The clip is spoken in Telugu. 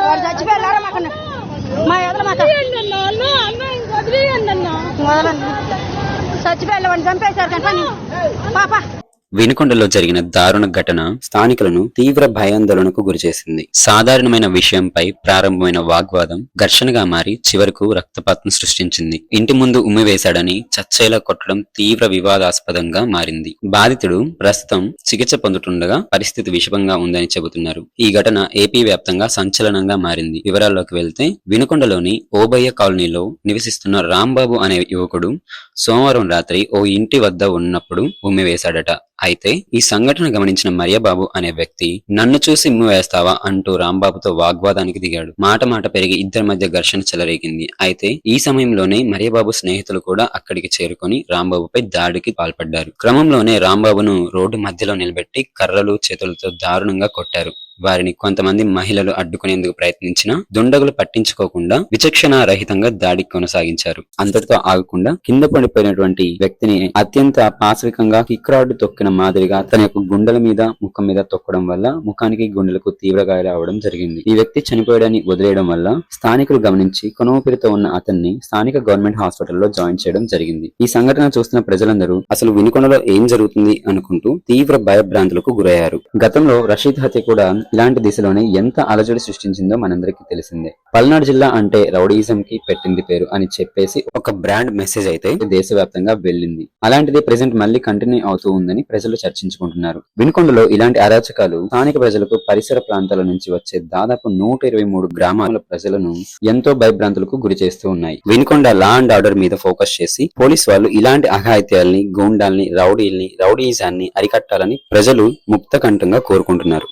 వాడు చచ్చిపోయారా మాకు మా ఎదురు మాట చచ్చిపోయారు వాడిని చంపేశారు కానీ పాప. వినుకొండలో జరిగిన దారుణ ఘటన స్థానికులను తీవ్ర భయాందోళనకు గురిచేసింది. సాధారణమైన విషయంపై ప్రారంభమైన వాగ్వాదం ఘర్షణగా మారి చివరకు రక్తపాతం సృష్టించింది. ఇంటి ముందు ఉమ్మివేశాడని చచ్చేలా కొట్టడం తీవ్ర వివాదాస్పదంగా మారింది. బాధితుడు ప్రస్తుతం చికిత్స పొందుతుండగా పరిస్థితి విషమంగా ఉందని చెబుతున్నారు. ఈ ఘటన ఏపీ వ్యాప్తంగా సంచలనంగా మారింది. వివరాల్లోకి వెళ్తే వినుకొండలోని ఓబయ్య కాలనీలో నివసిస్తున్న రాంబాబు అనే యువకుడు సోమవారం రాత్రి ఓ ఇంటి వద్ద ఉన్నప్పుడు ఉమ్మివేశాడట. అయితే ఈ సంఘటన గమనించిన మరియబాబు అనే వ్యక్తి నన్ను చూసి వేస్తావా అంటూ రాంబాబుతో వాగ్వాదానికి దిగాడు. మాట పెరిగి ఇద్దరి మధ్య ఘర్షణ చెలరేగింది. అయితే ఈ సమయంలోనే మరియబాబు స్నేహితులు కూడా అక్కడికి చేరుకొని రాంబాబుపై దాడికి పాల్పడ్డారు. క్రమంలోనే రాంబాబును రోడ్డు మధ్యలో నిలబెట్టి కర్రలు చేతులతో దారుణంగా కొట్టారు. వారిని కొంతమంది మహిళలు అడ్డుకునేందుకు ప్రయత్నించినా దుండగులు పట్టించుకోకుండా విచక్షణ రహితంగా దాడి కొనసాగించారు. అంతటితో ఆగకుండా కింద పడిపోయినటువంటి వ్యక్తిని అత్యంత పాశవికంగా కిక్రాడ్ తొక్కిన మాదిరిగా తన యొక్క గుండెల మీద ముఖం మీద తొక్కడం వల్ల ముఖానికి గుండెలకు తీవ్ర గాయాలు అవడం జరిగింది. ఈ వ్యక్తి చనిపోయాడని వదిలేయడం వల్ల స్థానికులు గమనించి కొనూపిరితో ఉన్న అతన్ని స్థానిక గవర్నమెంట్ హాస్పిటల్లో జాయిన్ చేయడం జరిగింది. ఈ సంఘటన చూస్తున్న ప్రజలందరూ అసలు వినుకొండలో ఏం జరుగుతుంది అనుకుంటూ తీవ్ర భయభ్రాంతులకు గురయ్యారు. గతంలో రషీద్ హత్య కూడా ఇలాంటి దిశలోనే ఎంత అలజడి సృష్టించిందో మనందరికీ తెలిసిందే. పల్నాడు జిల్లా అంటే రౌడీయిజం కి పెట్టింది పేరు అని చెప్పేసి ఒక బ్రాండ్ మెసేజ్ అయితే దేశవ్యాప్తంగా వెళ్ళింది. అలాంటిది ప్రెసెంట్ మళ్ళీ కంటిన్యూ అవుతూ ఉందని ప్రజలు చర్చించుకుంటున్నారు. వినుకొండలో ఇలాంటి అరాచకాలు స్థానిక ప్రజలకు పరిసర ప్రాంతాల నుంచి వచ్చే దాదాపు 123 గ్రామాల ప్రజలను ఎంతో భయభ్రాంతులకు గురి చేస్తూ ఉన్నాయి. వినుకొండ లా అండ్ ఆర్డర్ మీద ఫోకస్ చేసి పోలీస్ వాళ్ళు ఇలాంటి అఘాయిత్యాల్ని, గూండాల్ని, రౌడీయిజాన్ని అరికట్టాలని ప్రజలు ముక్త కంఠంగా కోరుకుంటున్నారు.